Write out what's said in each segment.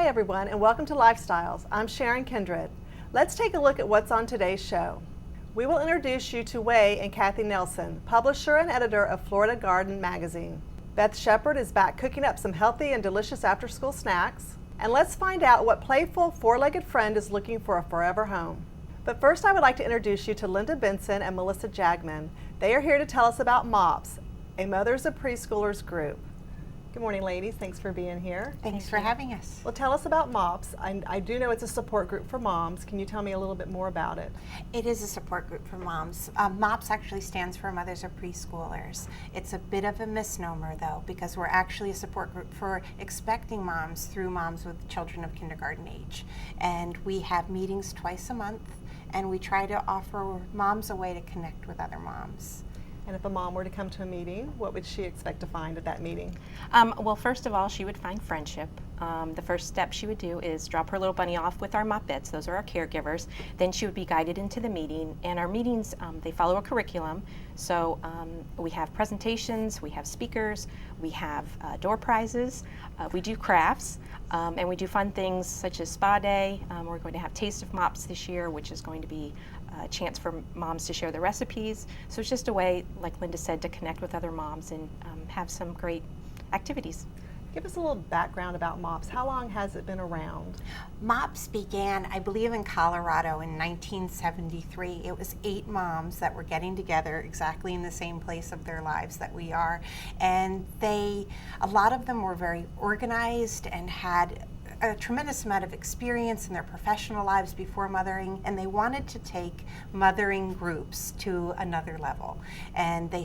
Hi everyone, and welcome to Lifestyles. I'm Sharon Kindred. Let's take a look at what's on today's show. We will introduce you to Way and Kathy Nelson, publisher and editor of Florida Garden magazine. Beth Shepard is back cooking up some healthy and delicious after-school snacks. And let's find out what playful four-legged friend is looking for a forever home. But first I would like to introduce you to Linda Benson and Melissa Jagman. They are here to tell us about MOPS, a Mothers of Preschoolers group. Good morning, ladies. Thanks for being here. Thanks for having us. Well, tell us about MOPS. I do know it's a support group for moms. Can you tell me a little bit more about it? It is a support group for moms. MOPS actually stands for Mothers of Preschoolers. It's a bit of a misnomer, though, because we're actually a support group for expecting moms through moms with children of kindergarten age. And we have meetings twice a month, and we try to offer moms a way to connect with other moms. And if a mom were to come to a meeting, what would she expect to find at that meeting? Well, first of all, she would find friendship. The first step she would do is drop her little bunny off with our Mopettes. Those are our caregivers. Then she would be guided into the meeting. And our meetings, they follow a curriculum. So we have presentations, we have speakers, we have door prizes, we do crafts, and we do fun things such as spa day. We're going to have Taste of Mops this year, which is going to be a chance for moms to share their recipes. So it's just a way, like Linda said, to connect with other moms and have some great activities. Give us a little background about MOPS. How long has it been around? MOPS began, I believe, in Colorado in 1973. It was 8 moms that were getting together exactly in the same place of their lives that we are. And a lot of them were very organized and had a tremendous amount of experience in their professional lives before mothering, and they wanted to take mothering groups to another level. And they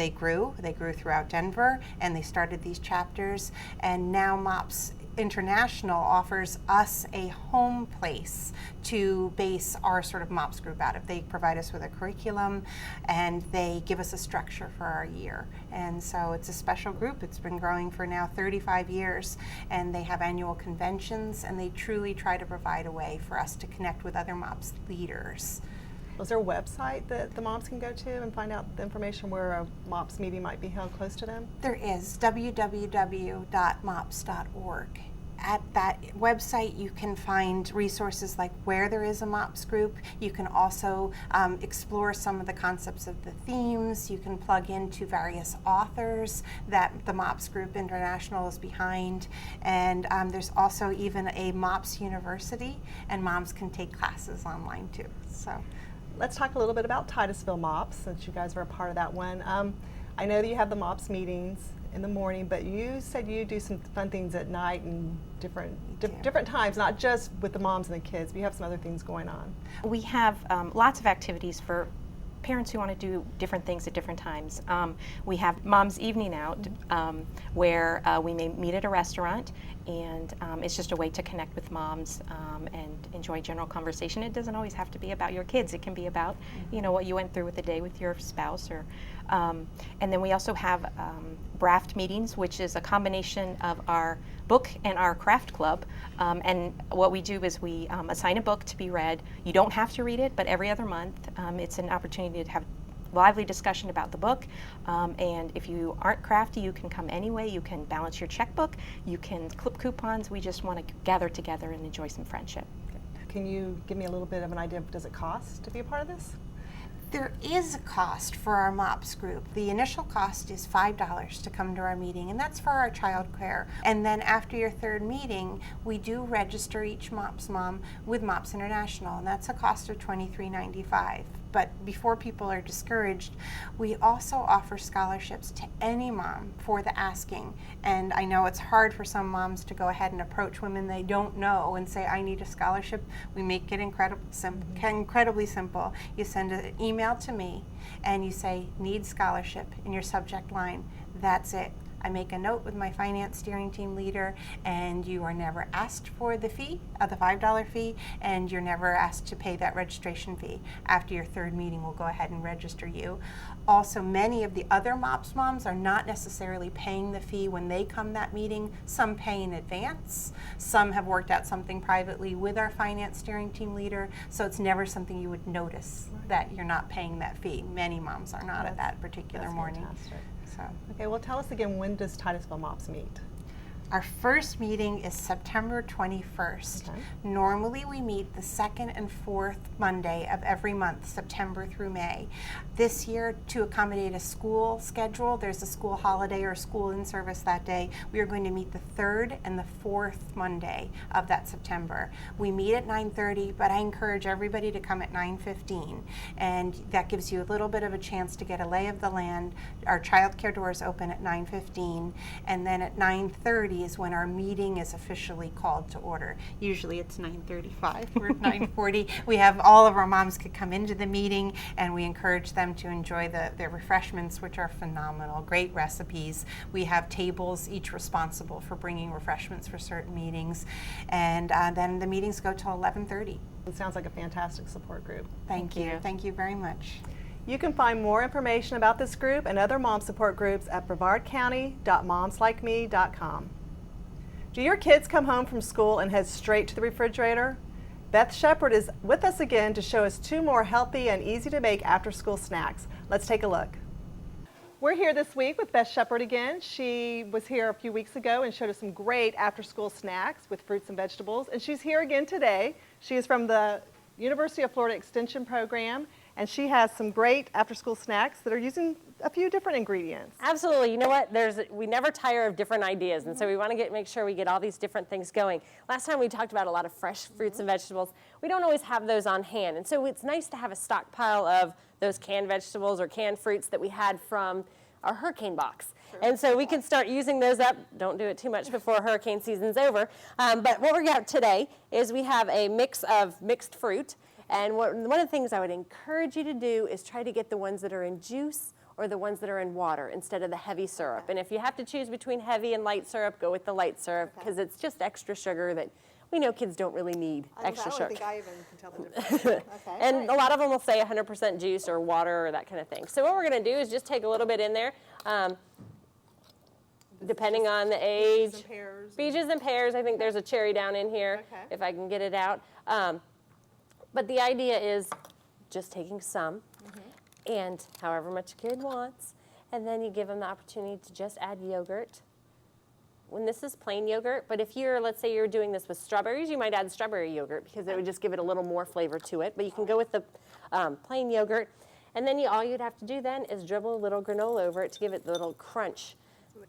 grew throughout Denver, and they started these chapters, and now MOPS International offers us a home place to base our sort of MOPS group out of. They provide us with a curriculum and they give us a structure for our year. And so it's a special group. It's been growing for now 35 years, and they have annual conventions, and they truly try to provide a way for us to connect with other MOPS leaders. Was there a website that the moms can go to and find out the information where a MOPS meeting might be held close to them? There is www.mops.org. At that website, you can find resources like where there is a MOPS group. You can also explore some of the concepts of the themes. You can plug into various authors that the MOPS Group International is behind. And there's also even a MOPS University, and moms can take classes online too. So, let's talk a little bit about Titusville MOPS, since you guys were a part of that one. I know that you have the MOPS meetings in the morning, but you said you do some fun things at night and different times, not just with the moms and the kids, but you have some other things going on. We have lots of activities for parents who want to do different things at different times. We have Mom's Evening Out, where we may meet at a restaurant, and it's just a way to connect with moms and enjoy general conversation. It doesn't always have to be about your kids. It can be about, what you went through with the day with your spouse. And then we also have BRAFT meetings, which is a combination of our book and our craft club. And what we do is we assign a book to be read. You don't have to read it, but every other month it's an opportunity to have lively discussion about the book. And if you aren't crafty, you can come anyway. You can balance your checkbook. You can clip coupons. We just want to gather together and enjoy some friendship. Can you give me a little bit of an idea of does it cost to be a part of this? There is a cost for our MOPS group. The initial cost is $5 to come to our meeting, and that's for our child care. And then after your third meeting, we do register each MOPS mom with MOPS International, and that's a cost of $23.95. But before people are discouraged, we also offer scholarships to any mom for the asking. And I know it's hard for some moms to go ahead and approach women they don't know and say, I need a scholarship. We make it incredibly simple. You send an email to me and you say, need scholarship in your subject line. That's it. I make a note with my finance steering team leader, and you are never asked for the fee, the $5 fee, and you're never asked to pay that registration fee. After your third meeting, we'll go ahead and register you. Also, many of the other MOPS moms are not necessarily paying the fee when they come that meeting. Some pay in advance. Some have worked out something privately with our finance steering team leader, so it's never something you would notice that you're not paying that fee. Many moms are not at that particular morning. Fantastic. So. Okay, well tell us again, when does Titusville MOPS meet? Our first meeting is September 21st. Okay. Normally we meet the second and fourth Monday of every month, September through May. This year, to accommodate a school schedule, there's a school holiday or school in service that day, we are going to meet the third and the fourth Monday of that September. We meet at 9:30, but I encourage everybody to come at 9:15, and that gives you a little bit of a chance to get a lay of the land. Our child care doors open at 9:15, and then at 9:30 is when our meeting is officially called to order. Usually it's 9:35 or 9:40. We have all of our moms could come into the meeting, and we encourage them to enjoy the refreshments, which are phenomenal, great recipes. We have tables, each responsible for bringing refreshments for certain meetings, and then the meetings go till 11:30. It sounds like a fantastic support group. Thank you. Thank you very much. You can find more information about this group and other mom support groups at brevardcounty.momslikeme.com. Do your kids come home from school and head straight to the refrigerator? Beth Shepard is with us again to show us 2 more healthy and easy to make after-school snacks. Let's take a look. We're here this week with Beth Shepard again. She was here a few weeks ago and showed us some great after-school snacks with fruits and vegetables, and she's here again today. She is from the University of Florida Extension Program, and she has some great after-school snacks that are using a few different ingredients. Absolutely. You know what? We never tire of different ideas, and so we want to make sure we get all these different things going. Last time we talked about a lot of fresh fruits and vegetables. We don't always have those on hand, and so it's nice to have a stockpile of those canned vegetables or canned fruits that we had from our hurricane box. And so we can start using those up. Don't do it too much before hurricane season's over. But what we got today is we have a mix of mixed fruit. And one of the things I would encourage you to do is try to get the ones that are in juice or the ones that are in water instead of the heavy syrup. And if you have to choose between heavy and light syrup, go with the light syrup because it's just extra sugar that we know kids don't really need extra sugar. I don't think I even can tell the difference. Okay, and a lot of them will say 100% juice or water or that kind of thing. So what we're going to do is just take a little bit in there, depending on the age. Peaches and pears. Peaches and pears. I think there's a cherry down in here, Okay. if I can get it out. But the idea is just taking some and however much a kid wants, and then you give them the opportunity to just add yogurt. When this is plain yogurt, but if let's say you're doing this with strawberries, you might add strawberry yogurt because it would just give it a little more flavor to it. But you can go with the plain yogurt, and then all you'd have to do then is dribble a little granola over it to give it the little crunch.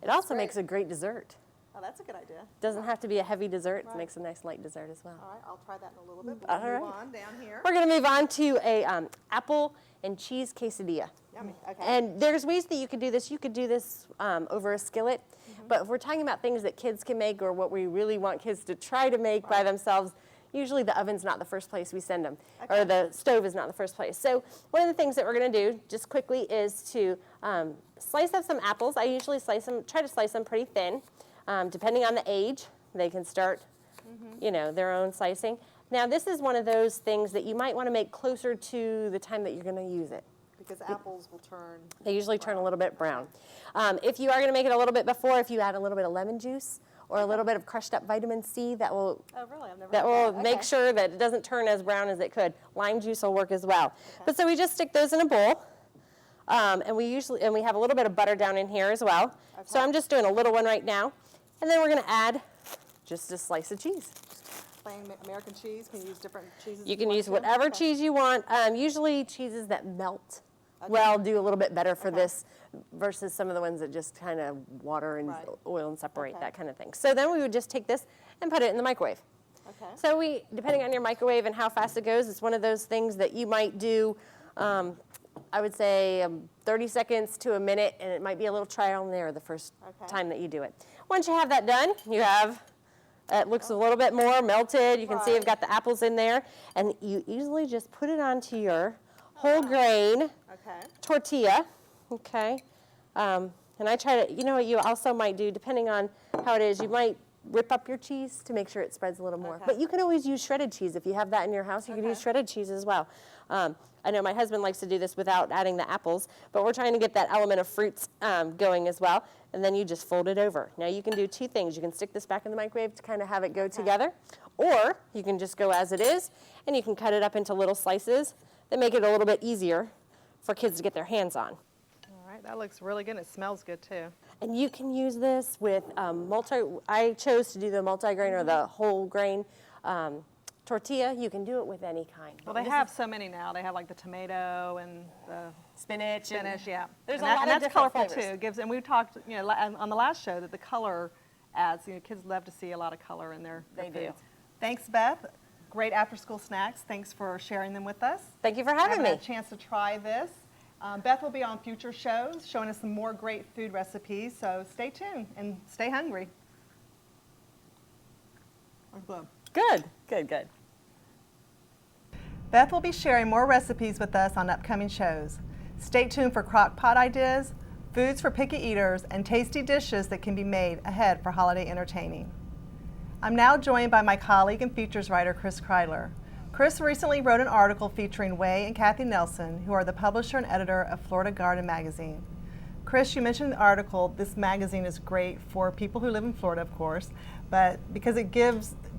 It also makes a great dessert. Oh, that's a good idea. Doesn't have to be a heavy dessert. Right. It makes a nice light dessert as well. All right, I'll try that in a little bit. All We'll right. move on down here. We're going to move on to a apple and cheese quesadilla. Yummy. Okay. And there's ways that you could do this. You could do this over a skillet. But if we're talking about things that kids can make or what we really want kids to try to make by themselves, usually the oven's not the first place we send them, or the stove is not the first place. So one of the things that we're going to do just quickly is to slice up some apples. I usually try to slice them pretty thin. Depending on the age, they can start, their own slicing. Now, this is one of those things that you might want to make closer to the time that you're going to use it. Because apples will turn. They usually turn a little bit brown. If you are going to make it a little bit before, if you add a little bit of lemon juice or a little bit of crushed up vitamin C, that will Oh, really? I've never that heard will make sure that it doesn't turn as brown as it could. Lime juice will work as well. But so we just stick those in a bowl, and we have a little bit of butter down in here as well. So I'm just doing a little one right now, and then we're going to add just a slice of cheese. Plain American cheese. Can you use different cheeses? You can use whatever cheese you want. Usually cheeses that melt well do a little bit better for this versus some of the ones that just kind of water and oil and separate, that kind of thing. So then we would just take this and put it in the microwave. Okay. So depending on your microwave and how fast it goes, it's one of those things that you might do, I would say 30 seconds to a minute, and it might be a little trial and error the first time that you do it. Once you have that done, it looks a little bit more melted. You can see I've got the apples in there, and you easily just put it onto your whole grain tortilla, and I try to, what you also might do, depending on how it is, you might rip up your cheese to make sure it spreads a little more. But you can always use shredded cheese. If you have that in your house, you can use shredded cheese as well. I know my husband likes to do this without adding the apples, but we're trying to get that element of fruits going as well. And then you just fold it over. Now you can do two things. You can stick this back in the microwave to kind of have it go together, or you can just go as it is, and you can cut it up into little slices that make it a little bit easier for kids to get their hands on. All right, right, that looks really good. It smells good too. And you can use this with I chose to do the multi-grain or the whole grain tortilla. You can do it with any kind. Well, they have so many now. They have like the tomato and the spinach. yeah. There's and a lot of that's different colorful flavors. too. It gives, and we talked, on the last show that the color adds. Kids love to see a lot of color in their They do. foods. Thanks, Beth. Great after-school snacks. Thanks for sharing them with us. Thank you for having me. I had a chance to try this. Beth will be on future shows showing us some more great food recipes, so stay tuned and stay hungry. Good, good, good. Beth will be sharing more recipes with us on upcoming shows. Stay tuned for crock pot ideas, foods for picky eaters, and tasty dishes that can be made ahead for holiday entertaining. I'm now joined by my colleague and features writer, Chris Kreidler. Chris recently wrote an article featuring Way and Kathy Nelson, who are the publisher and editor of Florida Garden magazine. Chris, you mentioned in the article, this magazine is great for people who live in Florida, of course, but because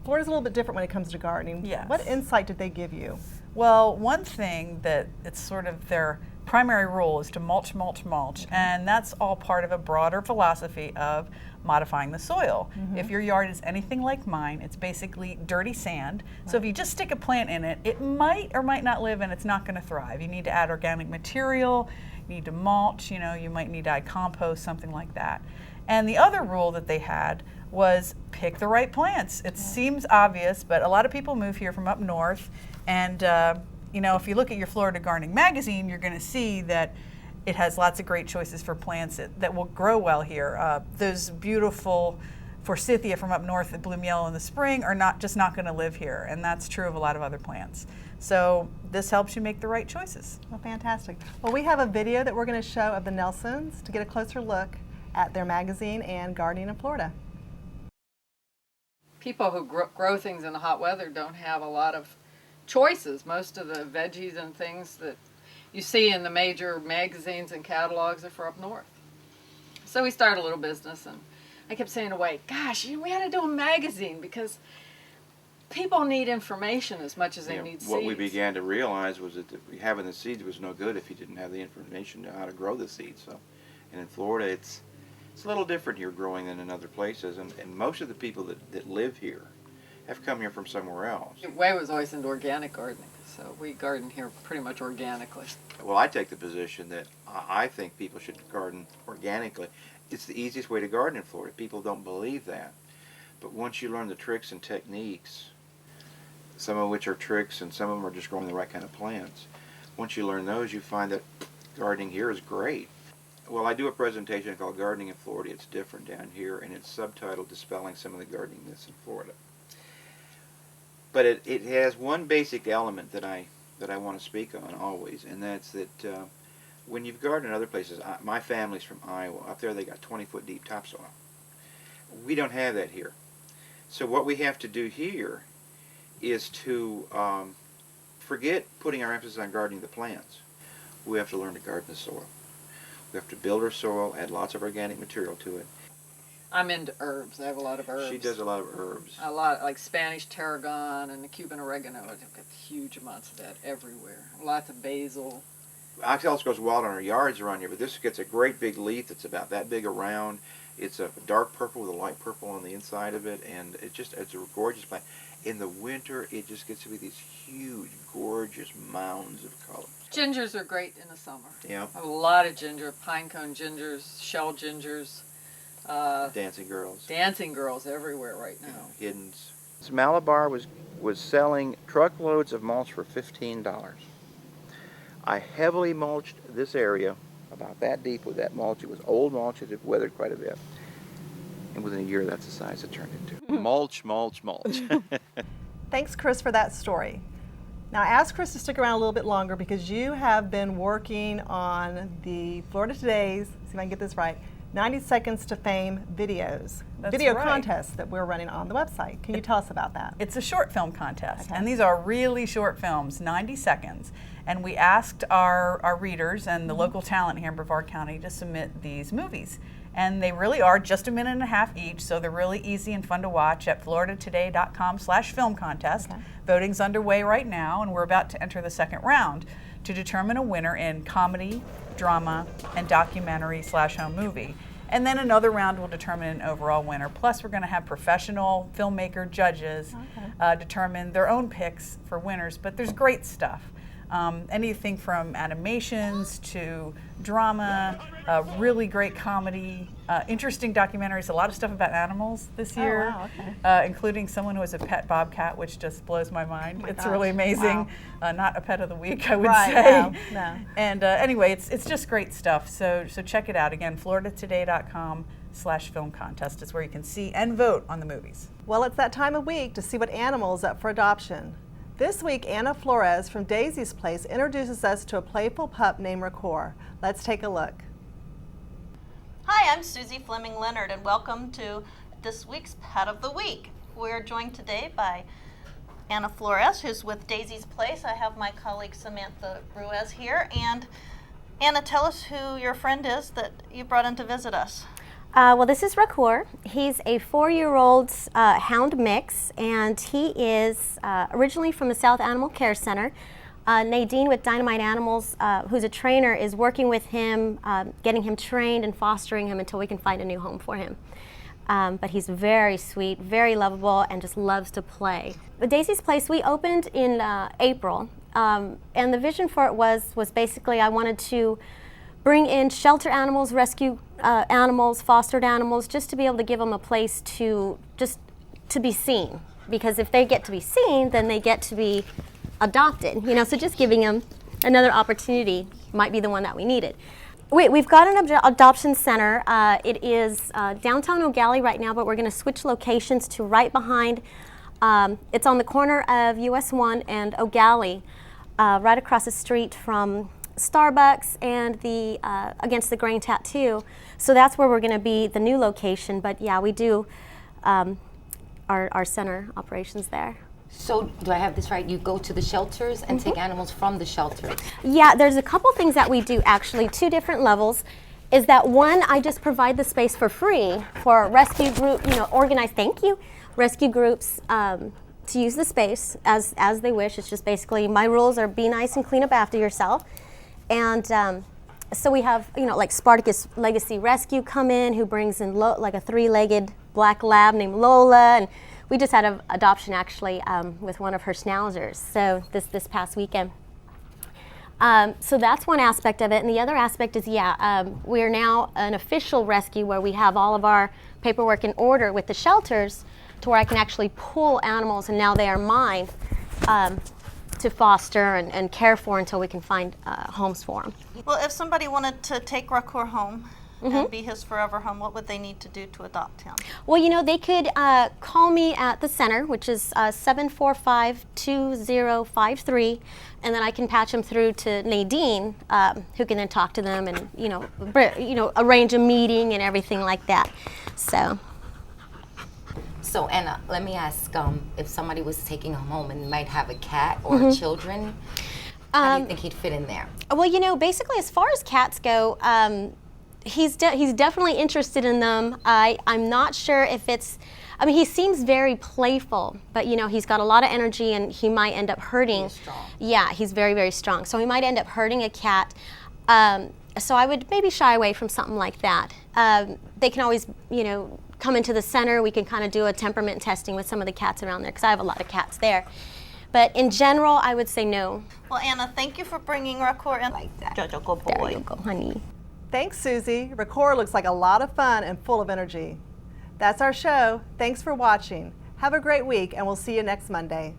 Florida's a little bit different when it comes to gardening. Yes. What insight did they give you? Well, one thing that it's sort of their primary rule is to mulch, mulch, mulch, and that's all part of a broader philosophy of modifying the soil. If your yard is anything like mine, it's basically dirty sand. So if you just stick a plant in it, it might or might not live and it's not going to thrive. You need to add organic material, you need to mulch, you might need to add compost, something like that. And the other rule that they had was pick the right plants. It seems obvious, but a lot of people move here from up north, and if you look at your Florida Gardening magazine, you're going to see that it has lots of great choices for plants that will grow well here. Those beautiful forsythia from up north that bloom yellow in the spring are not going to live here, and that's true of a lot of other plants. So this helps you make the right choices. Well, fantastic. Well, we have a video that we're going to show of the Nelsons to get a closer look at their magazine and gardening in Florida. People who grow things in the hot weather don't have a lot of choices. Most of the veggies and things that you see in the major magazines and catalogs are for up north. So we started a little business, and I kept saying to Wade, gosh, we had to do a magazine because people need information as much as they need seeds. What we began to realize was that having the seeds was no good if you didn't have the information on how to grow the seeds. So, and in Florida, it's a little different here growing than in other places, and most of the people that live here have come here from somewhere else. Wade was always into organic gardening, so we garden here pretty much organically. Well, I take the position that I think people should garden organically. It's the easiest way to garden in Florida. People don't believe that. But once you learn the tricks and techniques, some of which are tricks and some of them are just growing the right kind of plants, once you learn those, you find that gardening here is great. Well, I do a presentation called Gardening in Florida. It's different down here, and it's subtitled Dispelling Some of the Gardening Myths in Florida. But it has one basic element that I want to speak on always, and that's that when you've gardened in other places, my family's from Iowa. Up there they got 20-foot deep topsoil. We don't have that here. So what we have to do here is to forget putting our emphasis on gardening the plants. We have to learn to garden the soil. We have to build our soil, add lots of organic material to it. I'm into herbs. I have a lot of herbs. She does a lot of herbs. A lot, like Spanish tarragon and the Cuban oregano. I've got huge amounts of that everywhere. Lots of basil. Oxalis grows wild on our yards around here, but this gets a great big leaf that's about that big around. It's a dark purple with a light purple on the inside of it, and it's a gorgeous plant. In the winter, it just gets to be these huge, gorgeous mounds of color. Gingers are great in the summer. Yeah. I have a lot of ginger, pine cone gingers, shell gingers. Dancing girls. Dancing girls everywhere right now. Hiddens. Malabar was selling truckloads of mulch for $15. I heavily mulched this area about that deep with that mulch. It was old mulch. It had weathered quite a bit. And within a year, that's the size it turned into. Mulch, mulch, mulch. Thanks, Chris, for that story. Now, I asked Chris to stick around a little bit longer because you have been working on the Florida Today's, see if I can get this right, 90 Seconds to Fame videos, video contests that we're running on the website. Can you tell us about that? It's a short film contest, and these are really short films, 90 seconds. And we asked our readers and the local talent here in Brevard County to submit these movies. And they really are just a minute and a half each, so they're really easy and fun to watch at floridatoday.com/film contest. Voting's underway right now, and we're about to enter the second round. to determine a winner in comedy, drama, and documentary/home movie. And then another round will determine an overall winner. Plus, we're going to have professional filmmaker judges determine their own picks for winners. But there's great stuff. Anything from animations to drama, really great comedy, interesting documentaries, a lot of stuff about animals this year, including someone who has a pet bobcat, which just blows my mind. It's really amazing. Not a pet of the week, I would say. No. And anyway, it's just great stuff. So check it out. Again, floridatoday.com/film contest is where you can see and vote on the movies. Well, it's that time of week to see what animal is up for adoption. This week, Anna Flores from Daisy's Place introduces us to a playful pup named Rancor. Let's take a look. Hi, I'm Susie Fleming Leonard, and welcome to this week's Pet of the Week. We're joined today by Anna Flores, who's with Daisy's Place. I have my colleague Samantha Ruiz here. And Anna, tell us who your friend is that you brought in to visit us. Well, this is Rancor. He's a 4-year-old hound mix, and he is originally from the South Animal Care Center. Nadine with Dynamite Animals, who's a trainer, is working with him, getting him trained and fostering him until we can find a new home for him. But he's very sweet, very lovable, and just loves to play. The Daisy's Place, we opened in April, and the vision for it was basically I wanted to bring in shelter animals, rescue animals, fostered animals, just to be able to give them a place to be seen. Because if they get to be seen, then they get to be adopted. So just giving them another opportunity might be the one that we needed. We've got an adoption center. It is downtown O'Galley right now, but we're going to switch locations to right behind. It's on the corner of US 1 and O'Galley, right across the street from Starbucks and against the Grain Tattoo. So that's where we're going to be, the new location. But yeah, we do our center operations there. So do I have this right? You go to the shelters and take animals from the shelters? Yeah, there's a couple things that we do actually, 2 different levels. Is that one, I just provide the space for free for rescue group, organized, rescue groups to use the space as they wish. It's just basically, my rules are be nice and clean up after yourself. And so we have, like Spartacus Legacy Rescue come in, who brings in like a 3-legged black lab named Lola, and we just had an adoption actually with one of her schnauzers. So this past weekend. So that's one aspect of it, and the other aspect is we're now an official rescue where we have all of our paperwork in order with the shelters, to where I can actually pull animals, and now they are mine. To foster and care for until we can find homes for them. Well, if somebody wanted to take Rancor home and be his forever home, what would they need to do to adopt him? Well, they could call me at the center, which is 745-2053, and then I can patch them through to Nadine, who can then talk to them and arrange a meeting and everything like that. So Anna, let me ask, if somebody was taking him home and might have a cat or children, how do you think he'd fit in there? Well, basically as far as cats go, he's definitely interested in them. I'm not sure if it's, he seems very playful, but he's got a lot of energy, and he might end up hurting. He's strong. Yeah, he's very, very strong. So he might end up hurting a cat. So I would maybe shy away from something like that. They can always, come into the center. We can kind of do a temperament testing with some of the cats around there, because I have a lot of cats there. But in general, I would say no. Well, Anna, thank you for bringing Rancor in like that. Jojo, good boy. There you go, honey. Thanks, Susie. Rancor looks like a lot of fun and full of energy. That's our show. Thanks for watching. Have a great week, and we'll see you next Monday.